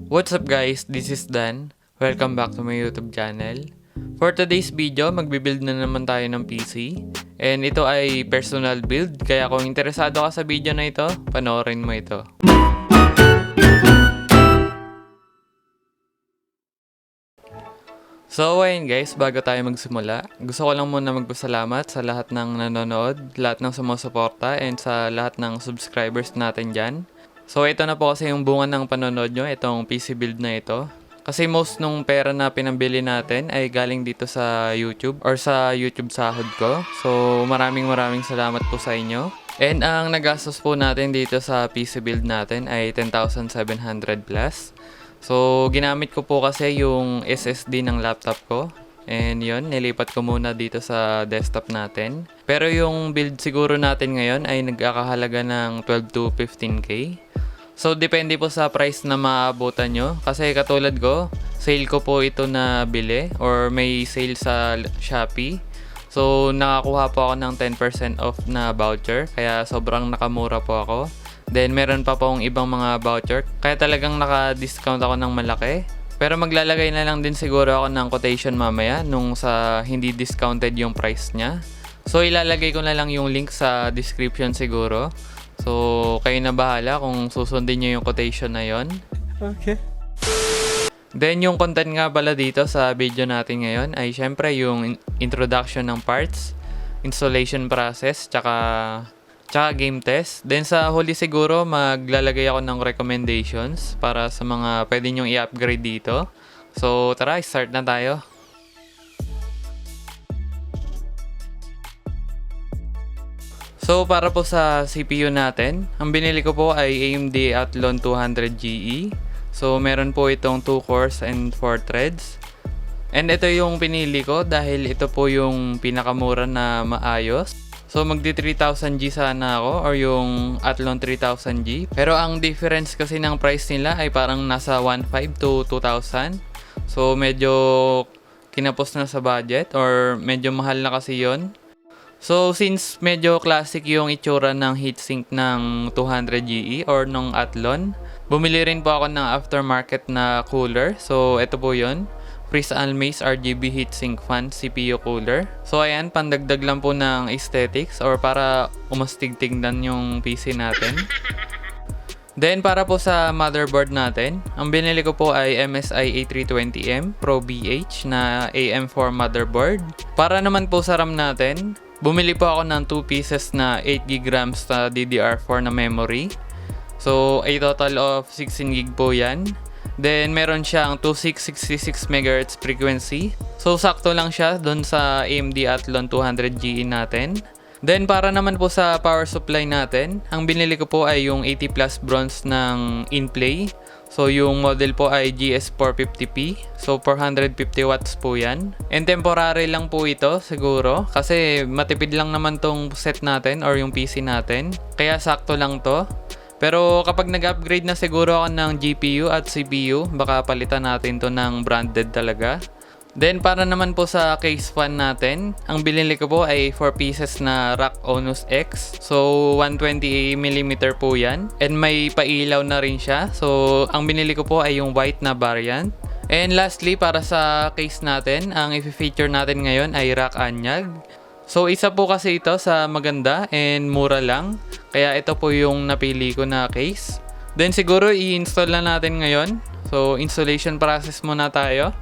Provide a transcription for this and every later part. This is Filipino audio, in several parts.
What's up guys, this is Dan. Welcome back to my YouTube channel. For today's video, magbibuild na naman tayo ng PC. And ito ay personal build, kaya kung interesado ka sa video na ito, panoorin mo ito. So ayun guys, bago tayo magsimula, gusto ko lang muna magpasalamat sa lahat ng nanonood, lahat ng sumusuporta, and sa lahat ng subscribers natin dyan. So ito na po kasi yung bunga ng panonood nyo, itong PC build na ito. Kasi most nung pera na pinambili natin ay galing dito sa YouTube or sa YouTube sahod ko. So maraming salamat po sa inyo. And ang nagastos po natin dito sa PC build natin ay 10,700 plus. So, ginamit ko po kasi yung SSD ng laptop ko. And yun, nilipat ko muna dito sa desktop natin. Pero yung build siguro natin ngayon ay nagkakahalaga ng 12 to 15k. So, depende po sa price na maabutan nyo. Kasi katulad ko, sale ko po ito na bili or may sale sa Shopee. So, nakakuha po ako ng 10% off na voucher. Kaya sobrang nakamura po ako. Then, meron pa pong ibang mga voucher. Kaya talagang naka-discount ako ng malaki. Pero maglalagay na lang din siguro ako ng quotation mamaya nung sa hindi discounted yung price niya. So, ilalagay ko na lang yung link sa description siguro. So, kayo na bahala kung susundin nyo yung quotation na yon. Okay. Then, yung content nga pala dito sa video natin ngayon ay syempre yung introduction ng parts, installation process, tsaka game test. Then sa huli siguro maglalagay ako ng recommendations para sa mga pwede nyong i-upgrade dito. So tara, start na tayo. So para po sa CPU natin, ang binili ko po ay AMD Athlon 200 GE. So meron po itong 2 cores and 4 threads. And ito yung pinili ko dahil ito po yung pinakamura na maayos. So magdi 3000G sana ako or yung Athlon 3000G. Pero ang difference kasi ng price nila ay parang nasa 1.5 to 2,000. So medyo kinapos na sa budget or medyo mahal na kasi yon. So since medyo classic yung itsura ng heatsink ng 200GE or ng Athlon, bumili rin po ako ng aftermarket na cooler. So ito po yon. Freeze Almaze RGB heatsink fan CPU cooler. So ayan, pandagdag lang po ng aesthetics or para umastig-tignan yung PC natin. Then para po sa motherboard natin, ang binili ko po ay MSI A320M Pro BH na AM4 motherboard. Para naman po sa RAM natin, bumili po ako ng 2 pieces na 8GB RAM na DDR4 na memory. So a total of 16GB po yan. Then, meron siyang 2666 MHz frequency. So, sakto lang siya doon sa AMD Athlon 200GE natin. Then, para naman po sa power supply natin, ang binili ko po ay yung 80 plus bronze ng InPlay. So, yung model po ay GS450p. So, 450 watts po yan. And temporary lang po ito siguro. Kasi matipid lang naman tong set natin or yung PC natin. Kaya sakto lang to. Pero kapag nag-upgrade na siguro ako ng GPU at CPU, baka palitan natin to ng branded talaga. Then para naman po sa case fan natin, ang binili ko po ay 4 pieces na ROG Onus X. So 120mm po yan. And may pailaw na rin siya. So ang binili ko po ay yung white na variant. And lastly, para sa case natin, ang i-feature natin ngayon ay ROG Anyag. So isa po kasi ito sa maganda and mura lang. Kaya ito po yung napili ko na case. Then siguro i-install na natin ngayon. So installation process muna tayo.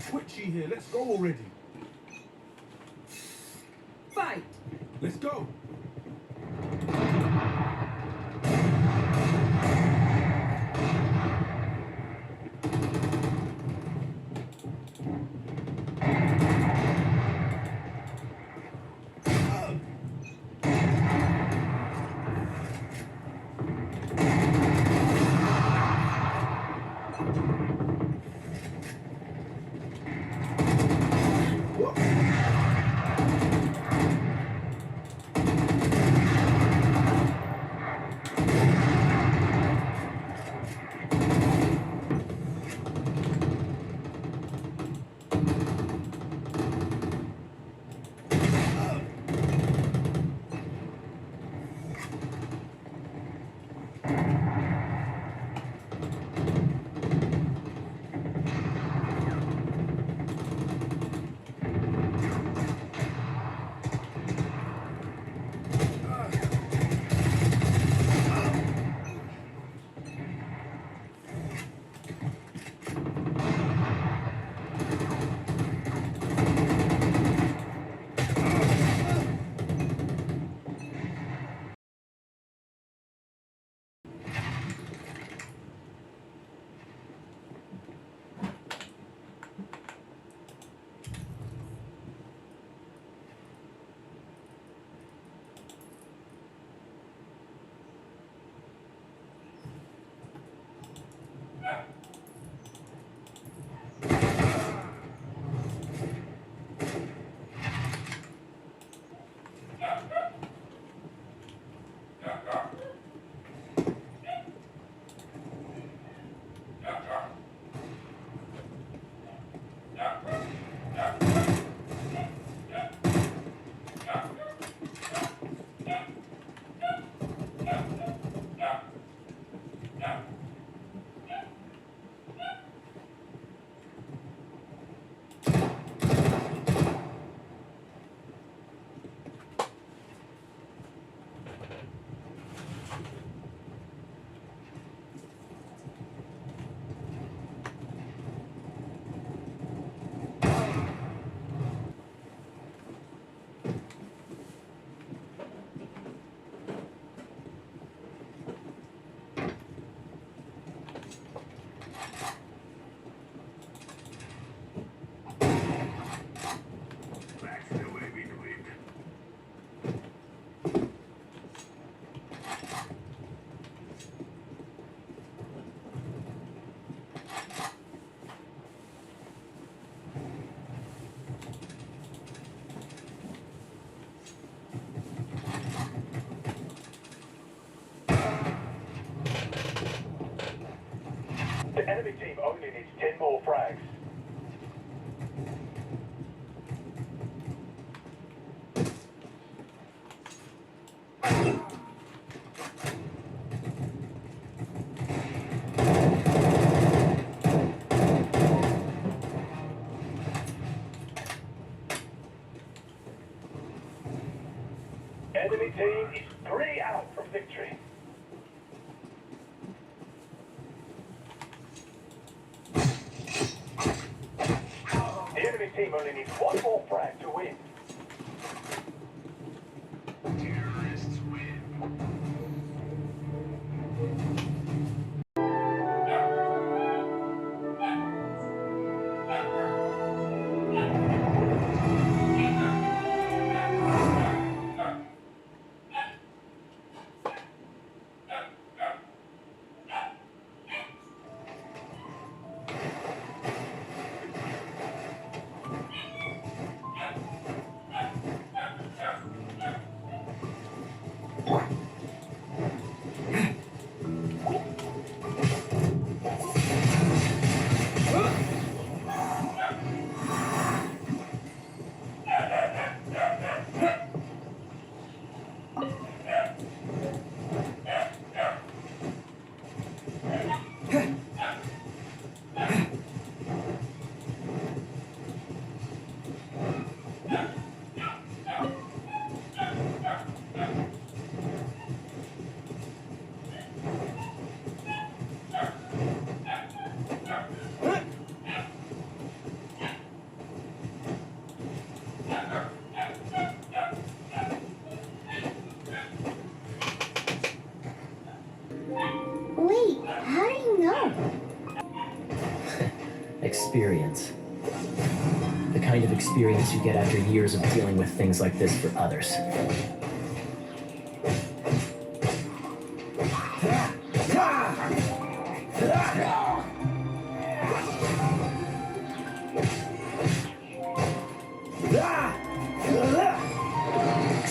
Twitchy here, let's go already. Fight! Let's go. The enemy team only needs 10 more frags. Enemy team is 3 out from victory. team only needs one more frag to win. Terrorists win. Wait, how do you know? Experience. The kind of experience you get after years of dealing with things like this for others.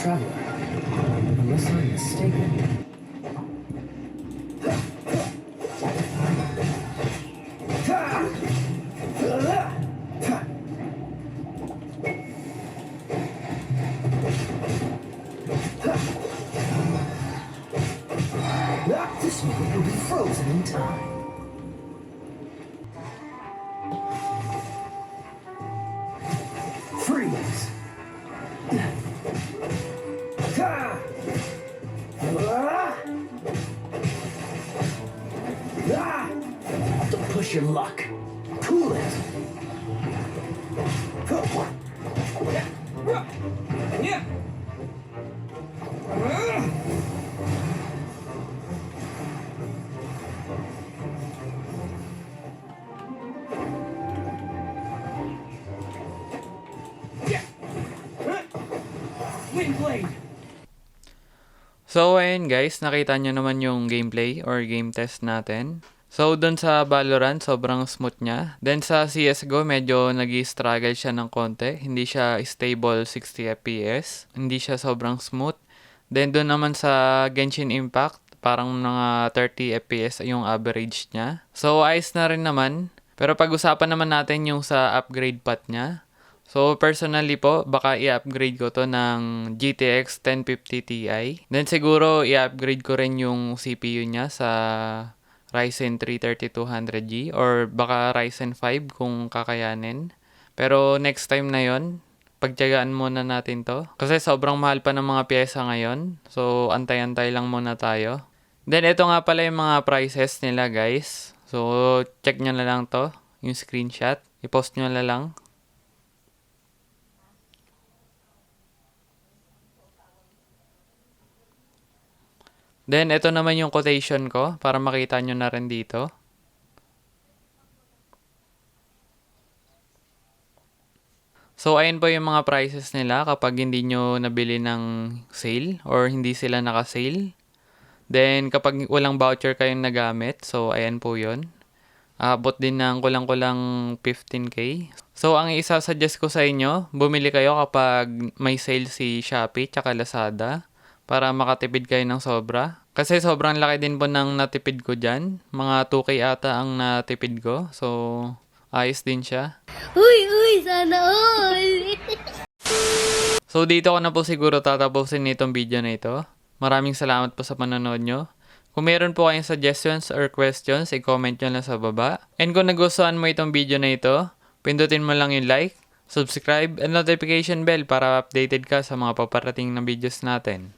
Traveler, unless I'm mistaken. This moment will be frozen in time. Freeze! Don't push your luck. Cool it. Windblade! So, ayun guys, nakita nyo naman yung gameplay or game test natin. So, dun sa Valorant, sobrang smooth niya. Then sa CSGO, medyo nag-struggle siya ng konti. Hindi siya stable 60 FPS. Hindi siya sobrang smooth. Then dun naman sa Genshin Impact, parang mga 30 FPS yung average niya. So, ayos na rin naman. Pero pag-usapan naman natin yung sa upgrade path niya. So, personally po, baka i-upgrade ko to ng GTX 1050 Ti. Then, siguro i-upgrade ko rin yung CPU niya sa Ryzen 3 3200G or baka Ryzen 5 kung kakayanin. Pero, next time na yon, pagtiyagaan muna natin to. Kasi sobrang mahal pa ng mga pyesa ngayon. So, antay-antay lang muna tayo. Then, ito nga pala yung mga prices nila, guys. So, check nyo na lang to, yung screenshot. I-post nyo na lang. Then, ito naman yung quotation ko para makita nyo na rin dito. So, ayun po yung mga prices nila kapag hindi nyo nabili ng sale or hindi sila naka-sale. Then, kapag walang voucher kayong nagamit, so, ayan po yun. Abot din ng kulang-kulang 15K. So, ang isa-suggest ko sa inyo, bumili kayo kapag may sale si Shopee tsaka Lazada para makatipid kayo ng sobra. Kasi sobrang laki din po ng natipid ko dyan. Mga 2K ata ang natipid ko. So, ayos din siya. Uy, sana all! So, dito ko na po siguro tatapusin itong video na ito. Maraming salamat po sa panonood nyo. Kung meron po kayong suggestions or questions, i-comment nyo lang sa baba. And kung nagustuhan mo itong video na ito, pindutin mo lang yung like, subscribe, and notification bell para updated ka sa mga paparating na videos natin.